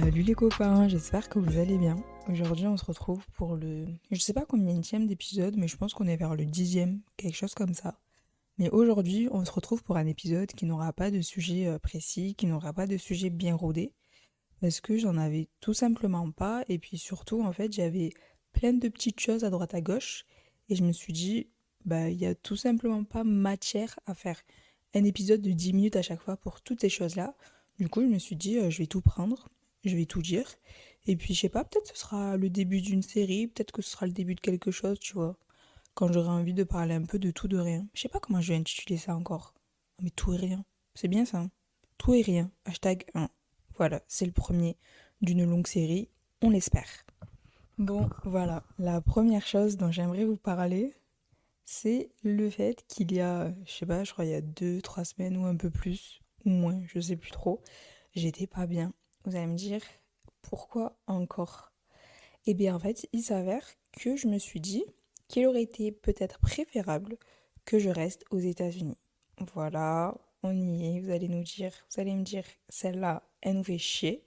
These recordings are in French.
Salut les copains, j'espère que vous allez bien. Aujourd'hui on se retrouve pour je sais pas combienième d'épisode, mais je pense qu'on est vers le 10e, quelque chose comme ça. Mais aujourd'hui on se retrouve pour un épisode qui n'aura pas de sujet précis, qui n'aura pas de sujet bien rodé, parce que j'en avais tout simplement pas, et puis surtout en fait j'avais plein de petites choses à droite à gauche, et je me suis dit, bah il y a tout simplement pas matière à faire un épisode de 10 minutes à chaque fois pour toutes ces choses-là. Du coup je me suis dit, je vais tout prendre, je vais tout dire, et puis je sais pas, peut-être ce sera le début d'une série, peut-être que ce sera le début de quelque chose, tu vois, quand j'aurai envie de parler un peu de tout, de rien. Je sais pas comment je vais intituler ça encore. Mais tout et rien, c'est bien ça, hein. Tout et rien, hashtag 1. Voilà, c'est le premier d'une longue série, on l'espère. Bon, voilà, la première chose dont j'aimerais vous parler, c'est le fait qu'il y a, je sais pas, je crois il y a 2, 3 semaines ou un peu plus, ou moins, je sais plus trop, j'étais pas bien. Vous allez me dire, pourquoi encore? Eh bien, en fait, il s'avère que je me suis dit qu'il aurait été peut-être préférable que je reste aux États-Unis. Voilà, on y est, vous allez me dire, celle-là, elle nous fait chier.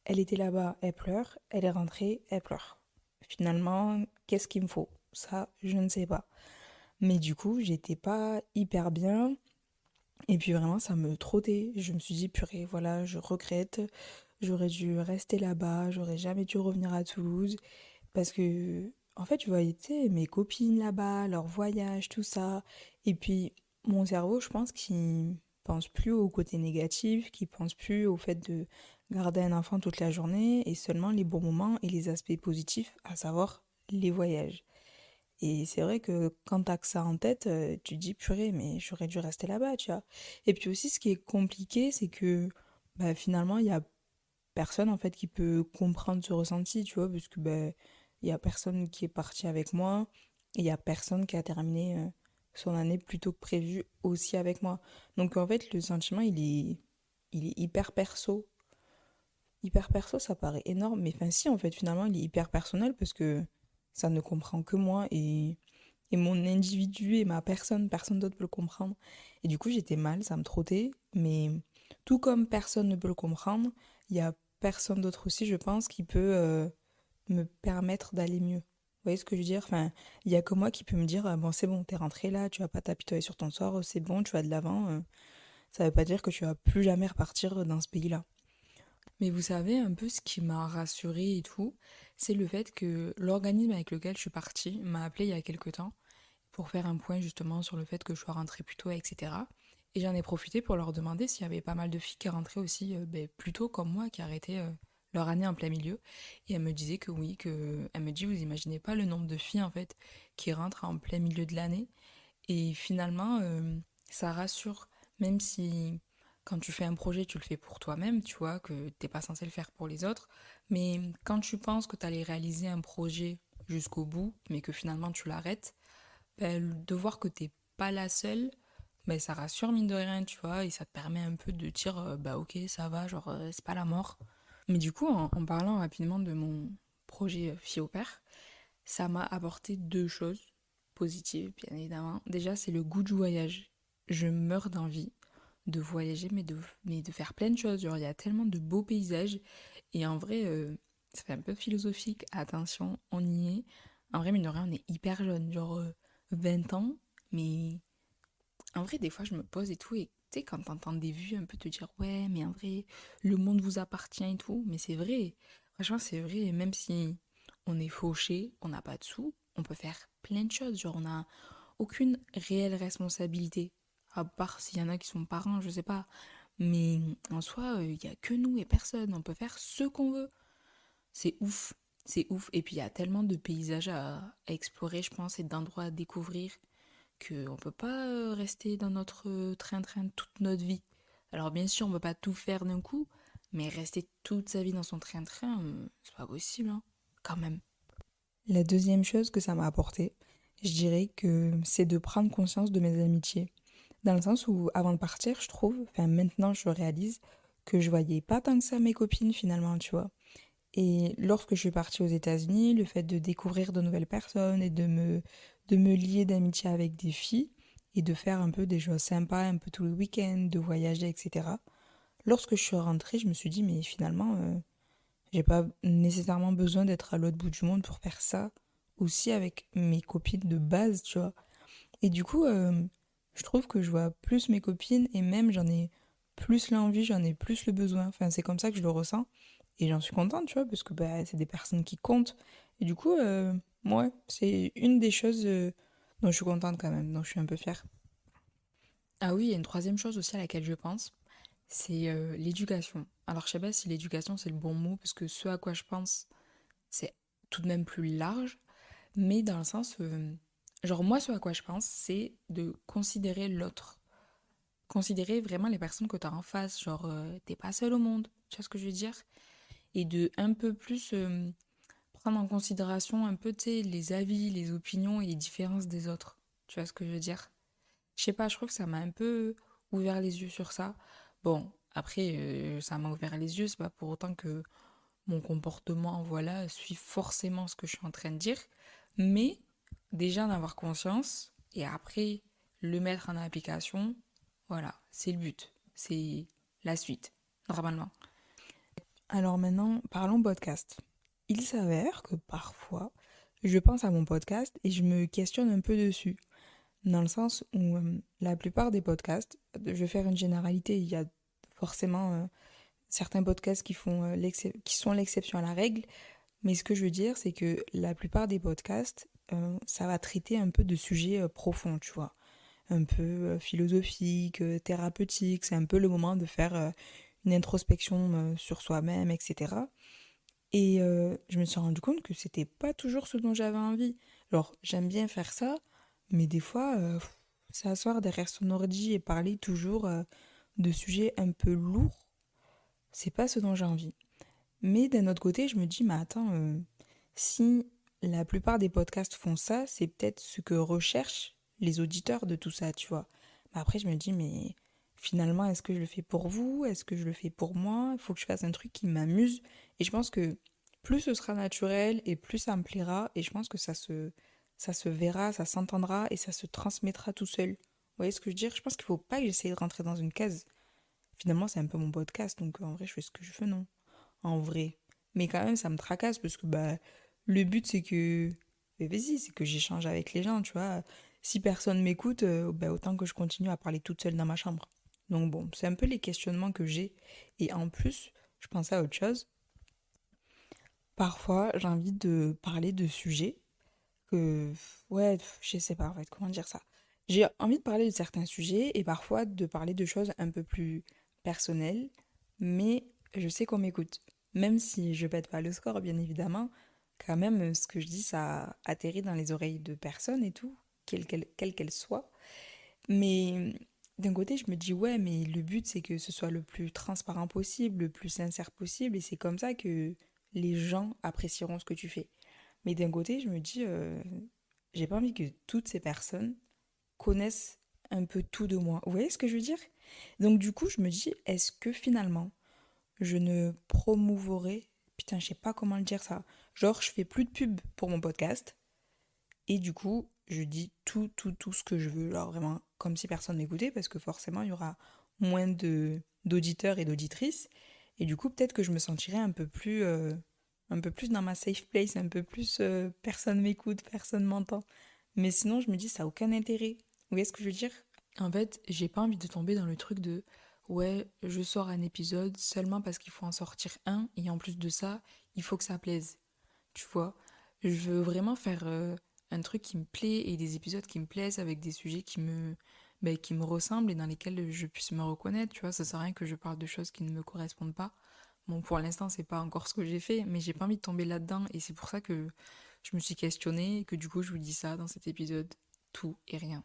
Elle était là-bas, elle pleure, elle est rentrée, elle pleure. Finalement, qu'est-ce qu'il me faut? Ça, je ne sais pas. Mais du coup, j'étais pas hyper bien. Et puis vraiment, ça me trottait. Je me suis dit, purée, voilà, je regrette. J'aurais dû rester là-bas, j'aurais jamais dû revenir à Toulouse. Parce que, en fait, je voyais, tu sais, mes copines là-bas, leur voyage, tout ça. Et puis, mon cerveau, je pense qu'il pense plus au côté négatif, qu'il pense plus au fait de garder un enfant toute la journée et seulement les bons moments et les aspects positifs, à savoir les voyages. Et c'est vrai que quand t'as que ça en tête, tu te dis purée, mais j'aurais dû rester là-bas, tu vois. Et puis aussi, ce qui est compliqué, c'est que bah, finalement, il y a personne en fait qui peut comprendre ce ressenti, tu vois, parce que ben il y a personne qui est parti avec moi et il y a personne qui a terminé son année plus tôt que prévu aussi avec moi. Donc en fait, le sentiment, il est hyper perso. Hyper perso, ça paraît énorme, mais enfin si, en fait, finalement, il est hyper personnel parce que ça ne comprend que moi et mon individu et ma personne, personne d'autre peut le comprendre. Et du coup, j'étais mal, ça me trottait, mais tout comme personne ne peut le comprendre, il y a personne d'autre aussi, je pense, qui peut me permettre d'aller mieux. Vous voyez ce que je veux dire? Enfin, il y a que moi qui peut me dire, bon, c'est bon, t'es rentré là, tu vas pas t'apitoyer sur ton sort, c'est bon, tu vas de l'avant. Ça veut pas dire que tu vas plus jamais repartir dans ce pays-là. Mais vous savez, un peu ce qui m'a rassurée et tout, c'est le fait que l'organisme avec lequel je suis partie m'a appelé il y a quelques temps pour faire un point justement sur le fait que je sois rentrée plus tôt, etc. Et j'en ai profité pour leur demander s'il y avait pas mal de filles qui rentraient aussi plus tôt comme moi, qui arrêtaient leur année en plein milieu. Et elle me disait que oui, elle me dit, vous imaginez pas le nombre de filles en fait qui rentrent en plein milieu de l'année. Et finalement, ça rassure, même si quand tu fais un projet, tu le fais pour toi-même, tu vois, que t'es pas censé le faire pour les autres. Mais quand tu penses que tu allais réaliser un projet jusqu'au bout, mais que finalement tu l'arrêtes, ben, de voir que t'es pas la seule, ben, ça rassure mine de rien, tu vois, et ça te permet un peu de dire, bah ok, ça va, genre, c'est pas la mort. Mais du coup, en parlant rapidement de mon projet fille au père, ça m'a apporté deux choses positives, bien évidemment. Déjà, c'est le goût du voyage. Je meurs d'envie de voyager, mais de faire plein de choses. Genre, il y a tellement de beaux paysages. Et en vrai, ça fait un peu philosophique. Attention, on y est. En vrai, mine de rien, on est hyper jeune. Genre, 20 ans. Mais en vrai, des fois, je me pose et tout. Et tu sais, quand t'entends des vues, un peu te dire, ouais, mais en vrai, le monde vous appartient et tout. Mais c'est vrai. Franchement, c'est vrai. Et même si on est fauché, on n'a pas de sous, on peut faire plein de choses. Genre, on n'a aucune réelle responsabilité. À part s'il y en a qui sont parents, je sais pas. Mais en soi, il n'y a que nous et personne. On peut faire ce qu'on veut. C'est ouf. C'est ouf. Et puis, il y a tellement de paysages à explorer, je pense, et d'endroits à découvrir qu'on peut pas rester dans notre train-train toute notre vie. Alors bien sûr, on peut pas tout faire d'un coup, mais rester toute sa vie dans son train-train, c'est pas possible, hein, quand même. La deuxième chose que ça m'a apporté, je dirais que c'est de prendre conscience de mes amitiés. Dans le sens où, avant de partir, je trouve, enfin maintenant je réalise, que je voyais pas tant que ça mes copines finalement, tu vois. Et lorsque je suis partie aux États-Unis, le fait de découvrir de nouvelles personnes et de me lier d'amitié avec des filles et de faire un peu des choses sympas, un peu tous les week-ends, de voyager, etc. Lorsque je suis rentrée, je me suis dit, mais finalement, J'ai pas nécessairement besoin d'être à l'autre bout du monde pour faire ça aussi avec mes copines de base, tu vois. Et du coup, je trouve que je vois plus mes copines et même j'en ai plus l'envie, j'en ai plus le besoin. Enfin, c'est comme ça que je le ressens. Et j'en suis contente, tu vois, parce que bah, c'est des personnes qui comptent. Et du coup, ouais, c'est une des choses dont je suis contente quand même, dont je suis un peu fière. Ah oui, il y a une troisième chose aussi à laquelle je pense, c'est l'éducation. Alors je sais pas si l'éducation c'est le bon mot, parce que ce à quoi je pense, c'est tout de même plus large, mais dans le sens, genre moi ce à quoi je pense, c'est de considérer l'autre. Considérer vraiment les personnes que tu as en face, genre t'es pas seul au monde, tu vois ce que je veux dire? Et de un peu plus prendre en considération un peu, tu sais, les avis, les opinions et les différences des autres. Tu vois ce que je veux dire? Je sais pas, je trouve que ça m'a un peu ouvert les yeux sur ça. Bon, après, ça m'a ouvert les yeux, c'est pas pour autant que mon comportement, voilà, suit forcément ce que je suis en train de dire. Mais déjà en avoir conscience et après le mettre en application, voilà, c'est le but. C'est la suite, normalement. Alors maintenant, parlons podcast. Il s'avère que parfois, je pense à mon podcast et je me questionne un peu dessus. Dans le sens où la plupart des podcasts, je vais faire une généralité, il y a forcément certains podcasts qui sont l'exception à la règle, mais ce que je veux dire, c'est que la plupart des podcasts, ça va traiter un peu de sujets profonds, tu vois, un peu philosophiques, thérapeutiques, c'est un peu le moment de faire une introspection sur soi-même, etc. Et je me suis rendu compte que c'était pas toujours ce dont j'avais envie. Alors, j'aime bien faire ça, mais des fois, s'asseoir derrière son ordi et parler toujours de sujets un peu lourds, c'est pas ce dont j'ai envie. Mais d'un autre côté, je me dis, mais attends, si la plupart des podcasts font ça, c'est peut-être ce que recherchent les auditeurs de tout ça, tu vois. Mais après, je me dis, mais finalement, est-ce que je le fais pour vous? Est-ce que je le fais pour moi? Il faut que je fasse un truc qui m'amuse. Et je pense que plus ce sera naturel et plus ça me plaira. Et je pense que ça se verra, ça s'entendra et ça se transmettra tout seul. Vous voyez ce que je veux dire? Je pense qu'il faut pas que j'essaye de rentrer dans une case. Finalement, c'est un peu mon podcast, donc en vrai, je fais ce que je veux, non? En vrai. Mais quand même, ça me tracasse parce que bah, le but, c'est que. Mais vas-y, c'est que j'échange avec les gens, tu vois. Si personne m'écoute, bah, autant que je continue à parler toute seule dans ma chambre. Donc bon, c'est un peu les questionnements que j'ai. Et en plus, je pensais à autre chose. Parfois, j'ai envie de parler de sujets que. Ouais, je sais pas en fait, comment dire ça. J'ai envie de parler de certains sujets et parfois de parler de choses un peu plus personnelles, mais je sais qu'on m'écoute. Même si je pète pas le score, bien évidemment, quand même, ce que je dis, ça atterrit dans les oreilles de personnes et tout, quelle qu'elle soit. Mais d'un côté, je me dis, ouais, mais le but, c'est que ce soit le plus transparent possible, le plus sincère possible, et c'est comme ça que les gens apprécieront ce que tu fais. Mais d'un côté, je me dis, j'ai pas envie que toutes ces personnes connaissent un peu tout de moi. Vous voyez ce que je veux dire? Donc du coup, je me dis, est-ce que finalement, je ne promouvorai... Putain, je sais pas comment le dire ça. Genre, je fais plus de pub pour mon podcast. Et du coup, je dis tout ce que je veux. Alors vraiment, comme si personne m'écoutait, parce que forcément, il y aura moins d'auditeurs et d'auditrices. Et du coup, peut-être que je me sentirais un peu plus dans ma safe place, un peu plus personne m'écoute, personne m'entend. Mais sinon, je me dis, ça n'a aucun intérêt. Vous voyez ce que je veux dire? En fait, j'ai pas envie de tomber dans le truc de ouais, je sors un épisode seulement parce qu'il faut en sortir un, et en plus de ça, il faut que ça plaise. Tu vois? Je veux vraiment faire un truc qui me plaît et des épisodes qui me plaisent avec des sujets qui me ressemblent et dans lesquels je puisse me reconnaître. Tu vois, ça sert à rien que je parle de choses qui ne me correspondent pas. Bon, pour l'instant, c'est pas encore ce que j'ai fait, mais j'ai pas envie de tomber là-dedans et c'est pour ça que je me suis questionnée et que du coup, je vous dis ça dans cet épisode. Tout et rien.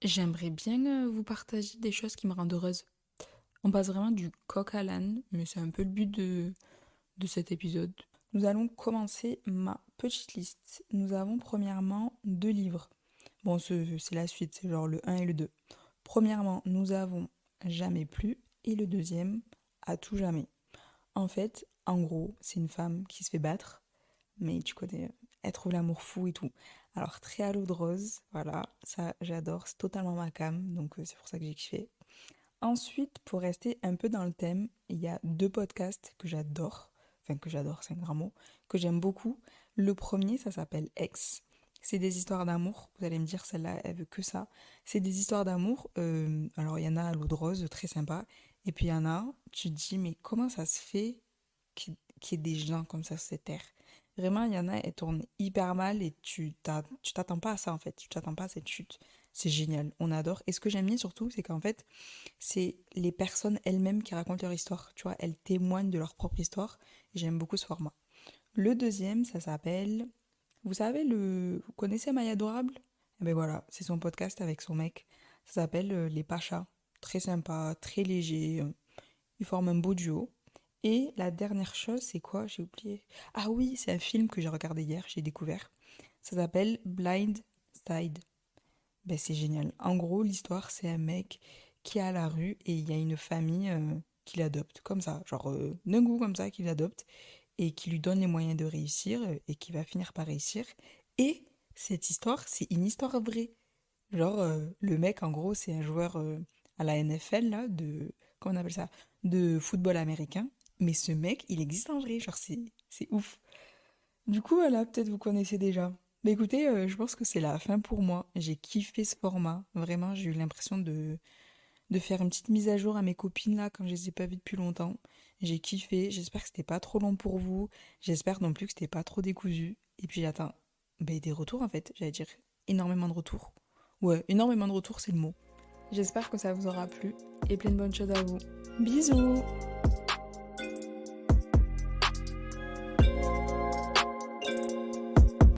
J'aimerais bien vous partager des choses qui me rendent heureuse. On passe vraiment du coq à l'âne, mais c'est un peu le but de cet épisode. Nous allons commencer ma petite liste. Nous avons premièrement deux livres. Bon, c'est la suite, c'est genre le un et le 2. Premièrement, nous avons Jamais plus et le deuxième, À tout jamais. En fait, en gros, c'est une femme qui se fait battre, mais tu connais, elle trouve l'amour fou et tout. Alors, très à l'eau de rose, voilà, ça j'adore, c'est totalement ma came, donc c'est pour ça que j'ai kiffé. Ensuite, pour rester un peu dans le thème, il y a deux podcasts que j'adore. enfin que j'adore, c'est un grand mot, que j'aime beaucoup. Le premier, ça s'appelle Ex. C'est des histoires d'amour. Vous allez me dire, celle-là, elle veut que ça. C'est des histoires d'amour. Alors, il y en a à l'eau de rose, très sympa. Et puis, il y en a, tu te dis, mais comment ça se fait qu'il y ait des gens comme ça sur cette terre? Vraiment, il y en a, elles tournent hyper mal et tu t'attends pas à ça, en fait. Tu t'attends pas à cette chute. C'est génial, on adore. Et ce que j'aime bien surtout, c'est qu'en fait, c'est les personnes elles-mêmes qui racontent leur histoire. Tu vois, elles témoignent de leur propre histoire. Et j'aime beaucoup ce format. Le deuxième, ça s'appelle... Vous savez, vous connaissez Maya Adorable? Eh ben voilà, c'est son podcast avec son mec. Ça s'appelle Les Pachas. Très sympa, très léger. Ils forment un beau duo. Et la dernière chose, c'est quoi? J'ai oublié. Ah oui, c'est un film que j'ai regardé hier, j'ai découvert. Ça s'appelle Blind Side. Ben c'est génial. En gros, l'histoire, c'est un mec qui est à la rue et il y a une famille qui l'adopte, comme ça. Genre, d'un coup, comme ça, qui l'adopte et qui lui donne les moyens de réussir et qui va finir par réussir. Et cette histoire, c'est une histoire vraie. Genre, le mec, en gros, c'est un joueur à la NFL, là, comment on appelle ça? De football américain. Mais ce mec, il existe en vrai. Genre, c'est ouf. Du coup, voilà, peut-être vous connaissez déjà. Mais écoutez, je pense que c'est la fin pour moi. J'ai kiffé ce format. Vraiment, j'ai eu l'impression de faire une petite mise à jour à mes copines là quand je les ai pas vues depuis longtemps. J'ai kiffé, j'espère que c'était pas trop long pour vous, j'espère non plus que c'était pas trop décousu. Et puis j'attends des retours en fait, j'allais dire énormément de retours. Ouais, énormément de retours c'est le mot. J'espère que ça vous aura plu et plein de bonnes choses à vous. Bisous!